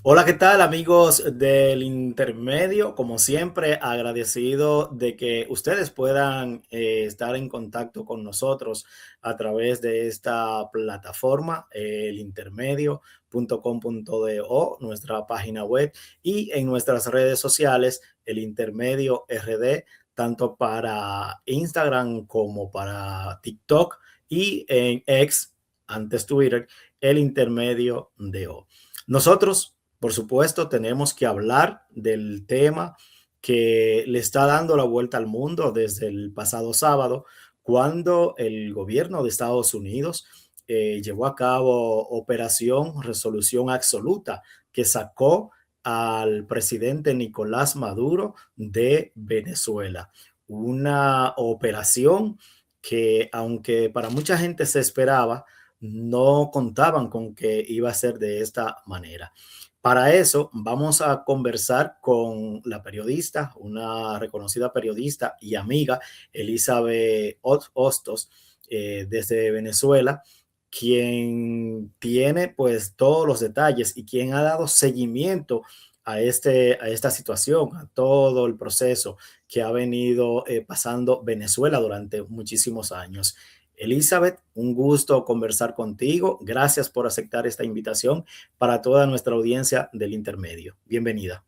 Hola, ¿qué tal amigos del intermedio? Como siempre, agradecido de que ustedes puedan estar en contacto con nosotros a través de esta plataforma, elintermedio.com.do, nuestra página web y en nuestras redes sociales, el Intermedio RD, tanto para Instagram como para TikTok y en X, antes Twitter, el Intermedio DO. Nosotros por supuesto, tenemos que hablar del tema que le está dando la vuelta al mundo desde el pasado sábado, cuando el gobierno de Estados Unidos llevó a cabo Operación Resolución Absoluta, que sacó al presidente Nicolás Maduro de Venezuela. Una operación que, aunque para mucha gente se esperaba, no contaban con que iba a ser de esta manera. Para eso vamos a conversar con la periodista, una reconocida periodista y amiga, Elizabeth Hostos, desde Venezuela, quien tiene pues todos los detalles y quien ha dado seguimiento a esta situación, a todo el proceso que ha venido pasando Venezuela durante muchísimos años. Elizabeth, un gusto conversar contigo. Gracias por aceptar esta invitación para toda nuestra audiencia del intermedio. Bienvenida.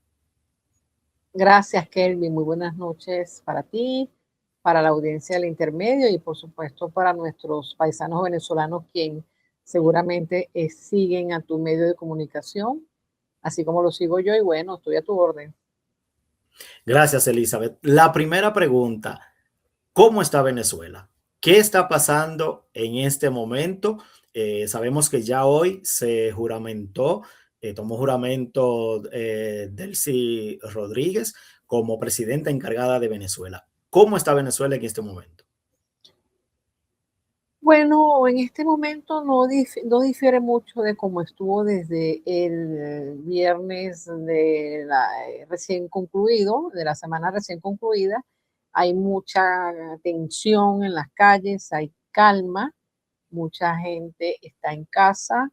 Gracias, Kelvin. Muy buenas noches para ti, para la audiencia del intermedio y por supuesto para nuestros paisanos venezolanos quien seguramente siguen a tu medio de comunicación, así como lo sigo yo y bueno, estoy a tu orden. Gracias, Elizabeth. La primera pregunta, ¿cómo está Venezuela? ¿Qué está pasando en este momento? Sabemos que ya hoy se juramentó, tomó juramento Delcy Rodríguez como presidenta encargada de Venezuela. ¿Cómo está Venezuela en este momento? Bueno, en este momento no difiere mucho de cómo estuvo desde el viernes de recién concluido, de la semana recién concluida. Hay mucha tensión en las calles, hay calma, mucha gente está en casa.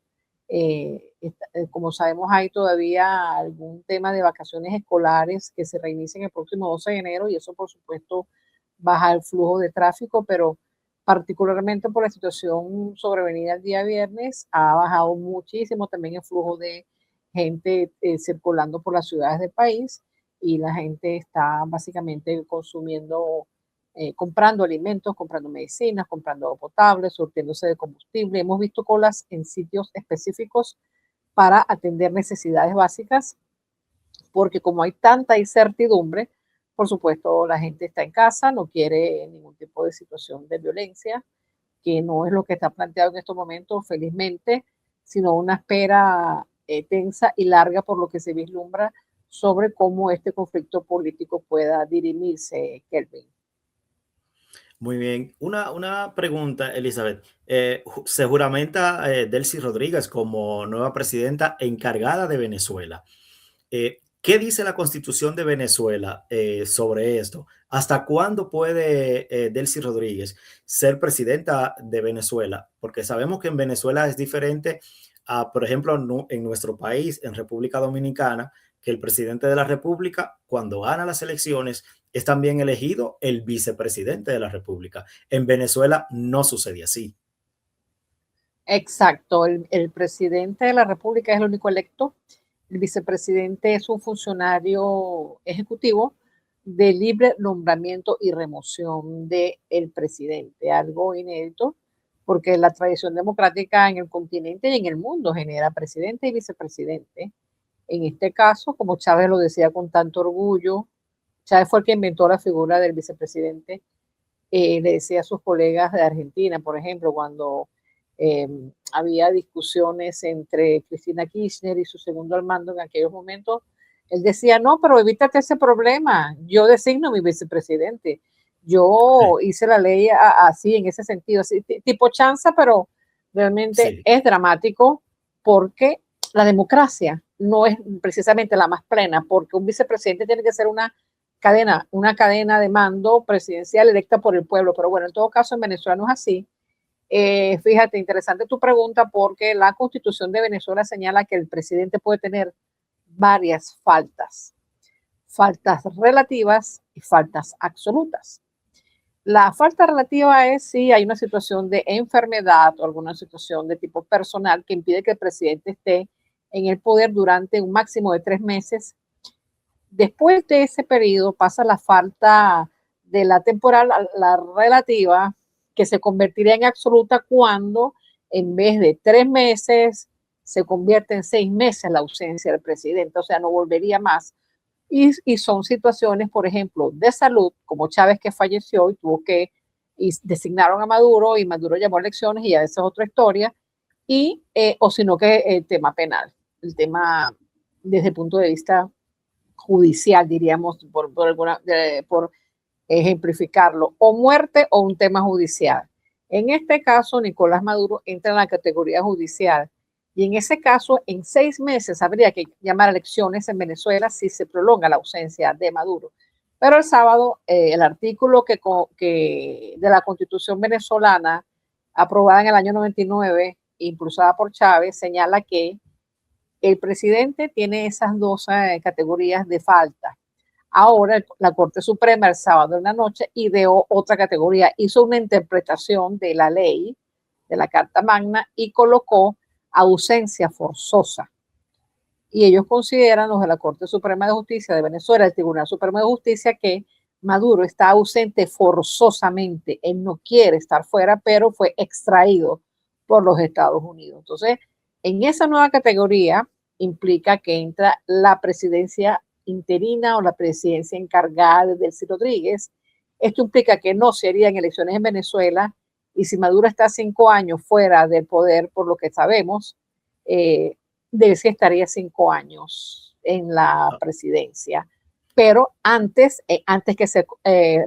Como sabemos, hay todavía algún tema de vacaciones escolares que se reinician el próximo 12 de enero y eso, por supuesto, baja el flujo de tráfico, pero particularmente por la situación sobrevenida el día viernes, ha bajado muchísimo también el flujo de gente circulando por las ciudades del país y la gente está básicamente consumiendo, comprando alimentos, comprando medicinas, comprando agua potable, surtiéndose de combustible. Hemos visto colas en sitios específicos para atender necesidades básicas, porque como hay tanta incertidumbre, por supuesto, la gente está en casa, no quiere ningún tipo de situación de violencia, que no es lo que está planteado en estos momentos, felizmente, sino una espera tensa y larga por lo que se vislumbra sobre cómo este conflicto político pueda dirimirse, Kelvin. Muy bien. Una pregunta, Elizabeth. Se juramenta Delcy Rodríguez como nueva presidenta encargada de Venezuela. ¿Qué dice la Constitución de Venezuela sobre esto? ¿Hasta cuándo puede Delcy Rodríguez ser presidenta de Venezuela? Porque sabemos que en Venezuela es diferente a, por ejemplo, en nuestro país, en República Dominicana, que el presidente de la República, cuando gana las elecciones, es también elegido el vicepresidente de la República. En Venezuela no sucede así. Exacto, el presidente de la República es el único electo. El vicepresidente es un funcionario ejecutivo de libre nombramiento y remoción del presidente, algo inédito, porque la tradición democrática en el continente y en el mundo genera presidente y vicepresidente. En este caso, como Chávez lo decía con tanto orgullo, Chávez fue el que inventó la figura del vicepresidente. Le decía a sus colegas de Argentina, por ejemplo, cuando eh, había discusiones entre Cristina Kirchner y su segundo al mando en aquellos momentos, él decía, no, pero evítate ese problema, yo designo mi vicepresidente, yo hice la ley así, en ese sentido, así, tipo chanza, pero realmente Sí. es dramático porque la democracia no es precisamente la más plena, porque un vicepresidente tiene que ser una cadena de mando presidencial electa por el pueblo, pero bueno, en todo caso en Venezuela no es así. Fíjate, interesante tu pregunta porque la Constitución de Venezuela señala que el presidente puede tener varias faltas, faltas relativas y faltas absolutas. La falta relativa es si hay una situación de enfermedad o alguna situación de tipo personal que impide que el presidente esté en el poder durante un máximo de 3 meses. Después de ese periodo pasa la falta de la temporal, la relativa, que se convertiría en absoluta cuando en vez de 3 meses se convierte en 6 meses la ausencia del presidente, o sea, no volvería más. Y son situaciones, por ejemplo, de salud, como Chávez, que falleció y tuvo que, y designaron a Maduro y Maduro llamó a elecciones y ya esa es otra historia, o sino que el tema penal, el tema desde el punto de vista judicial, diríamos, por ejemplificarlo, o muerte o un tema judicial. En este caso, Nicolás Maduro entra en la categoría judicial y en ese caso, en 6 meses habría que llamar a elecciones en Venezuela si se prolonga la ausencia de Maduro. Pero el sábado, el artículo de la Constitución venezolana, aprobada en el año 99, impulsada por Chávez, señala que el presidente tiene esas dos categorías de falta. Ahora la Corte Suprema el sábado en la noche ideó otra categoría, hizo una interpretación de la ley, de la Carta Magna, y colocó ausencia forzosa. Y ellos consideran, los de la Corte Suprema de Justicia de Venezuela, el Tribunal Supremo de Justicia, que Maduro está ausente forzosamente. Él no quiere estar fuera, pero fue extraído por los Estados Unidos. Entonces, en esa nueva categoría implica que entra la presidencia interina o la presidencia encargada de Delcy Rodríguez. Esto implica que no se harían elecciones en Venezuela, y si Maduro está 5 años fuera del poder, por lo que sabemos, Delcy estaría 5 años en la presidencia. Pero antes que se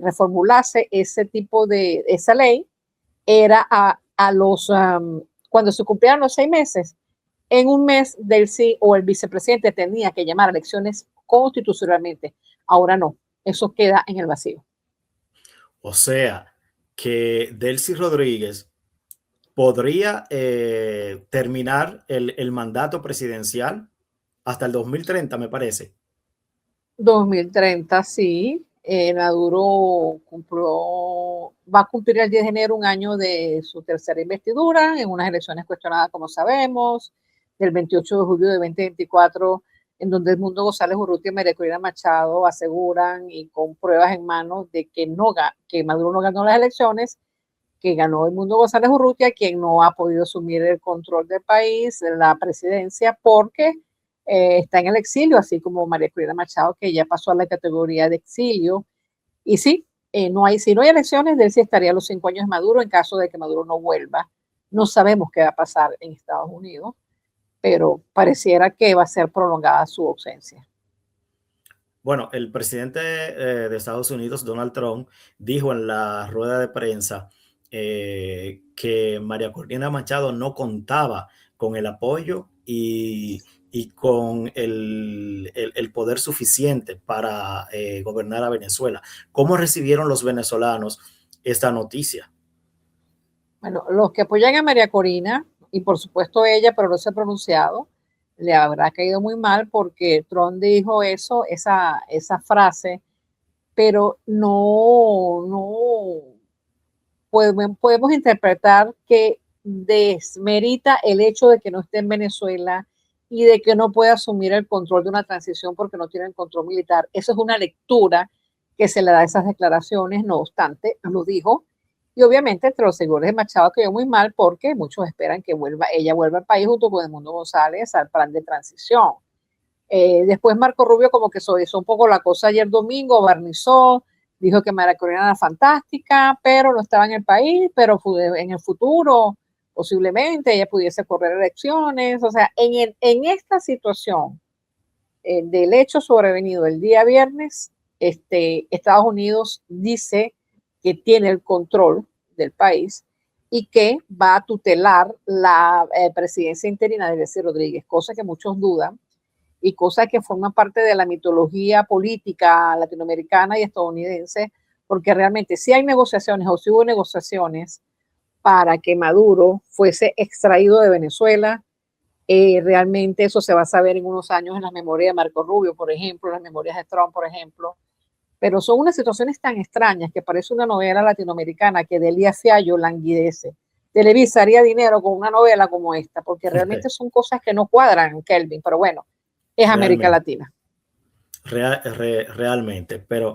reformulase ese tipo de esa ley, era cuando se cumplieran los 6 meses, en un mes Delcy o el vicepresidente tenía que llamar a elecciones constitucionalmente. Ahora no, eso queda en el vacío. O sea, que Delcy Rodríguez podría terminar el mandato presidencial hasta el 2030, me parece. 2030, sí. Maduro va a cumplir el 10 de enero un año de su tercera investidura en unas elecciones cuestionadas, como sabemos, del 28 de julio de 2024, en donde Edmundo González Urrutia y María Corina Machado aseguran y con pruebas en mano de que Maduro no ganó las elecciones, que ganó Edmundo González Urrutia, quien no ha podido asumir el control del país, la presidencia, porque está en el exilio, así como María Corina Machado, que ya pasó a la categoría de exilio. Y sí, si no hay elecciones, Delcy estaría a los 5 años de Maduro en caso de que Maduro no vuelva. No sabemos qué va a pasar en Estados Unidos, pero pareciera que va a ser prolongada su ausencia. Bueno, el presidente de Estados Unidos, Donald Trump, dijo en la rueda de prensa que María Corina Machado no contaba con el apoyo y con el poder suficiente para gobernar a Venezuela. ¿Cómo recibieron los venezolanos esta noticia? Bueno, los que apoyan a María Corina, y por supuesto ella, pero no se ha pronunciado, le habrá caído muy mal porque Trump dijo esa frase, pero no podemos interpretar que desmerita el hecho de que no esté en Venezuela y de que no pueda asumir el control de una transición porque no tiene el control militar. Eso es una lectura que se le da a esas declaraciones, no obstante, lo dijo. Y obviamente entre los seguidores de Machado quedó muy mal porque muchos esperan que ella vuelva al país junto con Edmundo González al plan de transición. Después Marco Rubio como que suavizó un poco la cosa ayer domingo, barnizó, dijo que María Corina era fantástica, pero no estaba en el país, pero en el futuro posiblemente ella pudiese correr elecciones. O sea, en esta situación del hecho sobrevenido el día viernes, Estados Unidos dice que tiene el control del país y que va a tutelar la presidencia interina de Delcy Rodríguez, cosa que muchos dudan y cosa que forma parte de la mitología política latinoamericana y estadounidense, porque realmente si hay negociaciones o si hubo negociaciones para que Maduro fuese extraído de Venezuela, Realmente eso se va a saber en unos años en las memorias de Marco Rubio, por ejemplo, en las memorias de Trump, por ejemplo. Pero son unas situaciones tan extrañas que parece una novela latinoamericana que Delia Fiallo languidece. Televisa haría dinero con una novela como esta, porque realmente son cosas que no cuadran, Kelvin, pero bueno, es América Realmente. Latina. Realmente, pero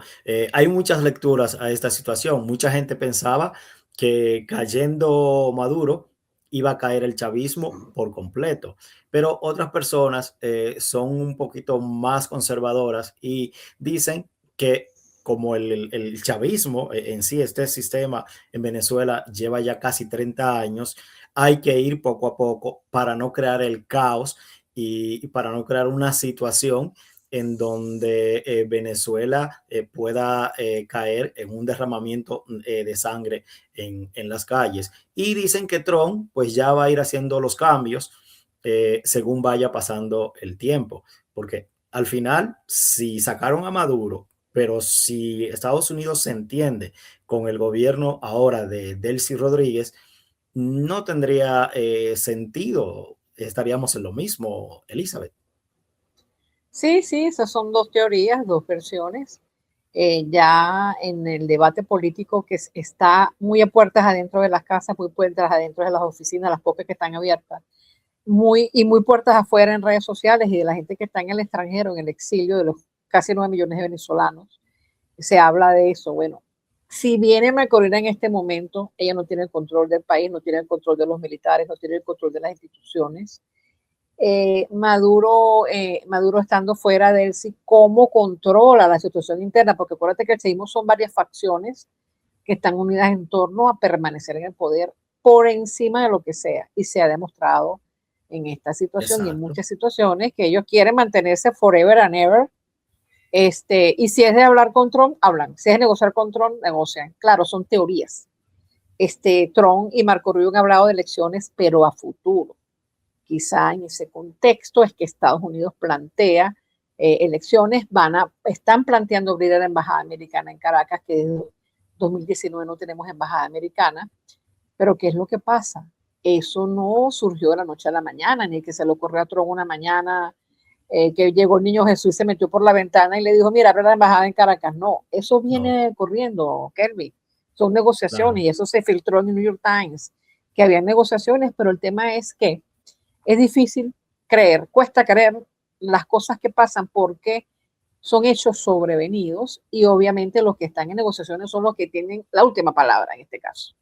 hay muchas lecturas a esta situación. Mucha gente pensaba que cayendo Maduro iba a caer el chavismo por completo, pero otras personas son un poquito más conservadoras y dicen que como el chavismo en sí, este sistema en Venezuela lleva ya casi 30 años, hay que ir poco a poco para no crear el caos y para no crear una situación en donde Venezuela pueda caer en un derramamiento de sangre en las calles. Y dicen que Trump pues ya va a ir haciendo los cambios según vaya pasando el tiempo, porque al final, si sacaron a Maduro, pero si Estados Unidos se entiende con el gobierno ahora de Delcy Rodríguez, no tendría sentido, estaríamos en lo mismo, Elizabeth. Sí, sí, esas son dos teorías, dos versiones. Ya en el debate político que está muy a puertas adentro de las casas, muy puertas adentro de las oficinas, las pocas que están abiertas, muy puertas afuera en redes sociales y de la gente que está en el extranjero, en el exilio, de los casi 9 millones de venezolanos, se habla de eso. Bueno, si viene Marcorina en este momento, ella no tiene el control del país, no tiene el control de los militares, no tiene el control de las instituciones. Maduro estando fuera de él, sí, cómo controla la situación interna, porque acuérdate que el chavismo son varias facciones que están unidas en torno a permanecer en el poder por encima de lo que sea, y se ha demostrado en esta situación y en Exacto. muchas situaciones que ellos quieren mantenerse forever and ever. Y si es de hablar con Trump, hablan. Si es de negociar con Trump, negocian. Claro, son teorías. Trump y Marco Rubio han hablado de elecciones, pero a futuro. Quizá en ese contexto es que Estados Unidos plantea elecciones, están planteando abrir la embajada americana en Caracas, que desde 2019 no tenemos embajada americana, pero ¿qué es lo que pasa? Eso no surgió de la noche a la mañana, ni que se le ocurrió a Trump una mañana que llegó el niño Jesús y se metió por la ventana y le dijo, mira, abre la embajada en Caracas. No, eso No, viene corriendo, Kelvin. Son negociaciones claro. y eso se filtró en el New York Times, que había negociaciones, pero el tema es que es difícil creer, cuesta creer las cosas que pasan porque son hechos sobrevenidos y obviamente los que están en negociaciones son los que tienen la última palabra en este caso.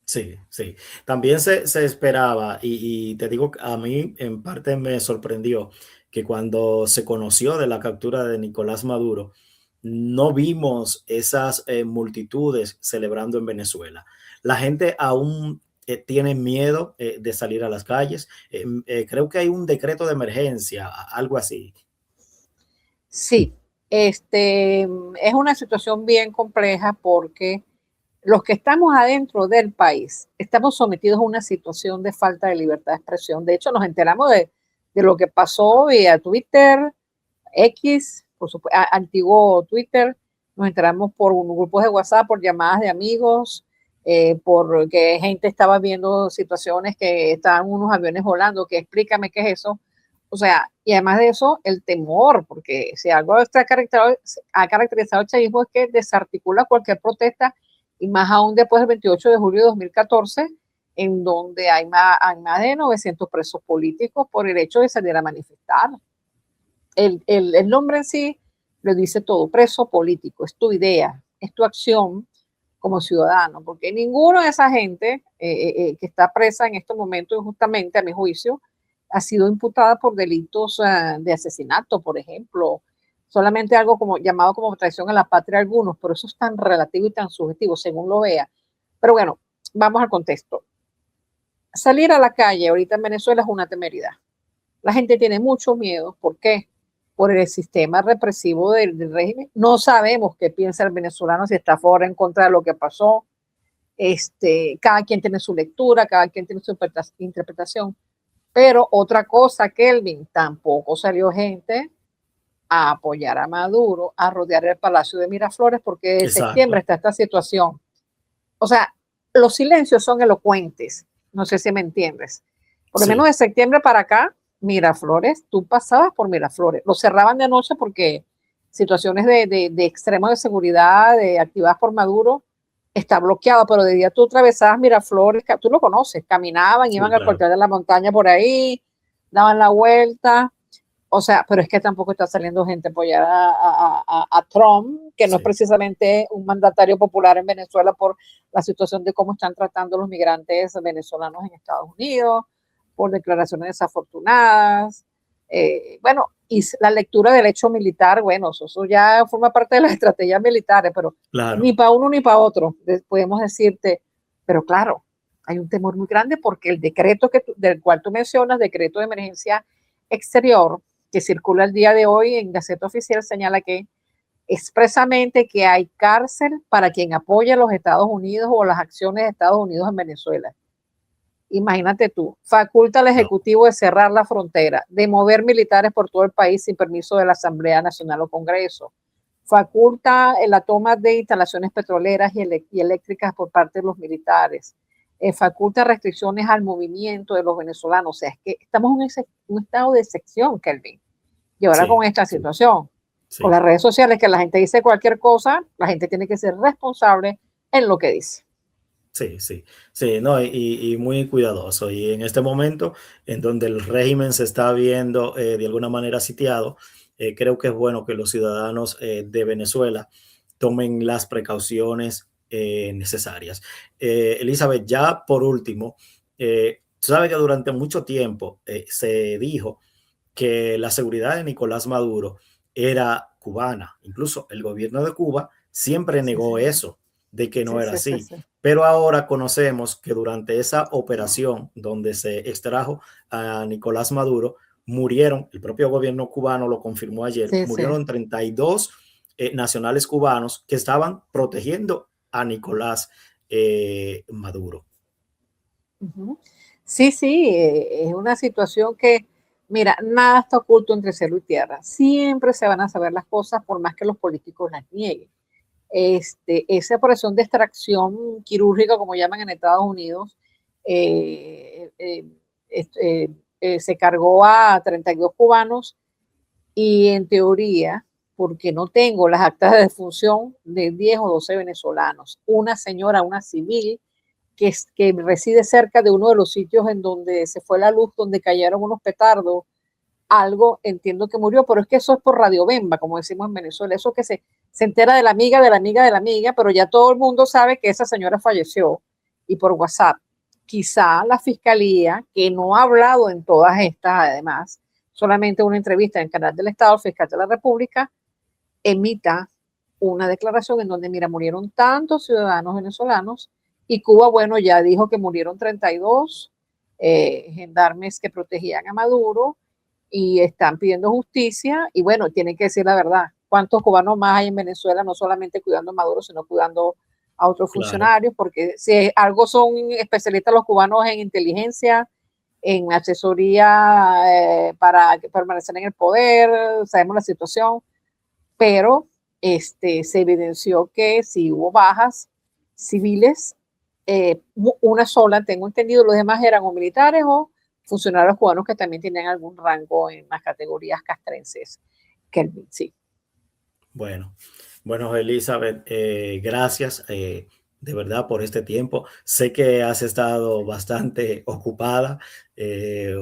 Sí, sí. También se esperaba, y te digo, a mí en parte me sorprendió que cuando se conoció de la captura de Nicolás Maduro, no vimos esas multitudes celebrando en Venezuela. La gente aún tiene miedo de salir a las calles. Creo que hay un decreto de emergencia, algo así. Sí, es una situación bien compleja porque los que estamos adentro del país estamos sometidos a una situación de falta de libertad de expresión. De hecho, nos enteramos de lo que pasó vía Twitter, X, por supuesto, antiguo Twitter, nos enteramos por un grupo de WhatsApp, por llamadas de amigos, porque gente estaba viendo situaciones que estaban unos aviones volando, que explícame qué es eso. O sea, y además de eso, el temor, porque si algo ha caracterizado el chavismo es que desarticula cualquier protesta, y más aún después del 28 de julio de 2014, en donde hay más de 900 presos políticos por el hecho de salir a manifestar. El nombre en sí lo dice todo, preso político, es tu idea, es tu acción como ciudadano, porque ninguno de esa gente que está presa en estos momentos, justamente a mi juicio, ha sido imputada por delitos de asesinato, por ejemplo, solamente algo como llamado como traición a la patria algunos, pero eso es tan relativo y tan subjetivo según lo vea. Pero bueno, vamos al contexto. Salir a la calle ahorita en Venezuela es una temeridad. La gente tiene mucho miedo. ¿Por qué? Por el sistema represivo del régimen. No sabemos qué piensa el venezolano, si está a favor o en contra de lo que pasó. Cada quien tiene su lectura, cada quien tiene su interpretación. Pero otra cosa, Kelvin, tampoco salió gente a apoyar a Maduro, a rodear el Palacio de Miraflores, porque de septiembre Exacto. está esta situación. O sea, los silencios son elocuentes. No sé si me entiendes. Por lo menos Sí, de septiembre para acá, Miraflores, tú pasabas por Miraflores, lo cerraban de noche porque situaciones de extremo de seguridad, activadas por Maduro, está bloqueado, pero de día tú atravesabas Miraflores, tú lo conoces, caminaban, Sí, iban al claro, cuartel de la montaña por ahí, daban la vuelta, o sea, pero es que tampoco está saliendo gente a apoyar a Trump, que no es sí, precisamente un mandatario popular en Venezuela por la situación de cómo están tratando los migrantes venezolanos en Estados Unidos, por declaraciones desafortunadas. Bueno, y la lectura del hecho militar, bueno, eso ya forma parte de las estrategias militares, pero ni claro, para uno ni para otro, podemos decirte, pero claro, hay un temor muy grande porque el decreto del cual tú mencionas, decreto de emergencia exterior, que circula el día de hoy en Gaceta Oficial, señala que expresamente que hay cárcel para quien apoya a los Estados Unidos o las acciones de Estados Unidos en Venezuela. Imagínate tú, faculta al no, Ejecutivo de cerrar la frontera, de mover militares por todo el país sin permiso de la Asamblea Nacional o Congreso, faculta la toma de instalaciones petroleras y eléctricas por parte de los militares, faculta restricciones al movimiento de los venezolanos. O sea, es que estamos en un estado de excepción, Kelvin. Y ahora con sí, esta sí, situación, con sí. las redes sociales, que la gente dice cualquier cosa, la gente tiene que ser responsable en lo que dice. Sí, sí, sí, no, y muy cuidadoso. Y en este momento, en donde el régimen se está viendo de alguna manera sitiado, creo que es bueno que los ciudadanos de Venezuela tomen las precauciones necesarias. Elizabeth, ya por último, tú sabes que durante mucho tiempo se dijo que la seguridad de Nicolás Maduro era cubana. Incluso el gobierno de Cuba siempre Sí, negó señor. eso, de que no Sí, era sí, sí, así. sí. Pero ahora conocemos que durante esa operación donde se extrajo a Nicolás Maduro, murieron, el propio gobierno cubano lo confirmó ayer, Sí, sí. murieron 32 nacionales cubanos que estaban protegiendo a Nicolás Maduro. Ujú. Sí, sí, es una situación que, mira, nada está oculto entre cielo y tierra. Siempre se van a saber las cosas por más que los políticos las nieguen. Esa operación de extracción quirúrgica, como llaman en Estados Unidos, eh, eh, se cargó a 32 cubanos y en teoría, porque no tengo las actas de defunción de 10 o 12 venezolanos, una señora, una civil, que reside cerca de uno de los sitios en donde se fue la luz, donde cayeron unos petardos, algo entiendo que murió, pero es que eso es por radiobemba, como decimos en Venezuela, eso que se entera de la amiga, de la amiga, de la amiga, pero ya todo el mundo sabe que esa señora falleció y por WhatsApp. Quizá la fiscalía, que no ha hablado en todas estas, además, solamente una entrevista en el canal del Estado, el fiscal de la República, emita una declaración en donde, mira, murieron tantos ciudadanos venezolanos y Cuba, bueno, ya dijo que murieron 32 gendarmes que protegían a Maduro y están pidiendo justicia y bueno, tienen que decir la verdad. ¿Cuántos cubanos más hay en Venezuela, no solamente cuidando a Maduro, sino cuidando a otros Claro, funcionarios? Porque si algo son especialistas los cubanos en inteligencia, en asesoría para permanecer en el poder, sabemos la situación, pero se evidenció que si hubo bajas civiles, una sola, tengo entendido, los demás eran o militares o funcionarios cubanos que también tenían algún rango en las categorías castrenses. Kelvin, sí. bueno, bueno, Elizabeth, gracias de verdad por este tiempo. Sé que has estado bastante ocupada,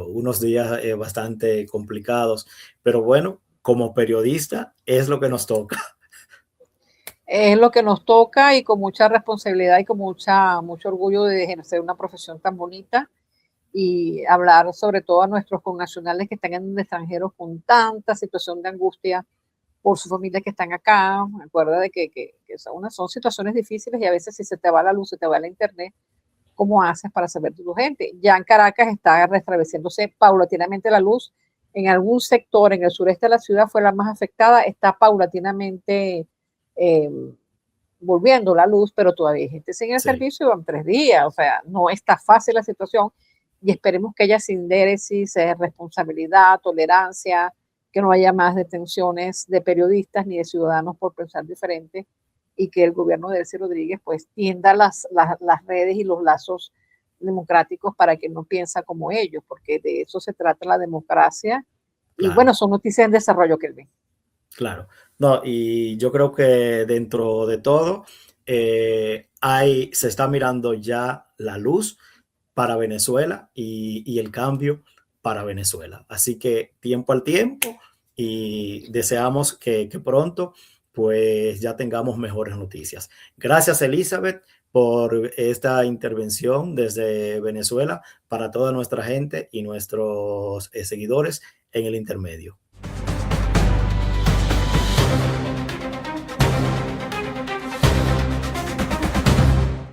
unos días bastante complicados, pero bueno, como periodista es lo que nos toca. Es lo que nos toca y con mucha responsabilidad y con mucho orgullo de ejercer una profesión tan bonita y hablar sobre todo a nuestros connacionales que están en el extranjero con tanta situación de angustia por sus familias que están acá. Acuerda de que son situaciones difíciles y a veces si se te va la luz, se te va la internet, ¿cómo haces para saber de tu gente? Ya en Caracas está restableciéndose paulatinamente la luz. En algún sector, en el sureste de la ciudad fue la más afectada, está paulatinamente eh, volviendo la luz, pero todavía hay gente sin el Sí, servicio y van 3 días. O sea, no está fácil la situación y esperemos que haya sindéresis, responsabilidad, tolerancia, que no haya más detenciones de periodistas ni de ciudadanos por pensar diferente y que el gobierno de Delcy Rodríguez pues tienda las redes y los lazos democráticos para que no piensa como ellos, porque de eso se trata la democracia. Y Claro. bueno, son noticias en desarrollo, Kelvin. Claro, no, y yo creo que dentro de todo se está mirando ya la luz para Venezuela y el cambio para Venezuela. Así que tiempo al tiempo y deseamos que pronto pues ya tengamos mejores noticias. Gracias, Elizabeth, por esta intervención desde Venezuela para toda nuestra gente y nuestros seguidores en el intermedio.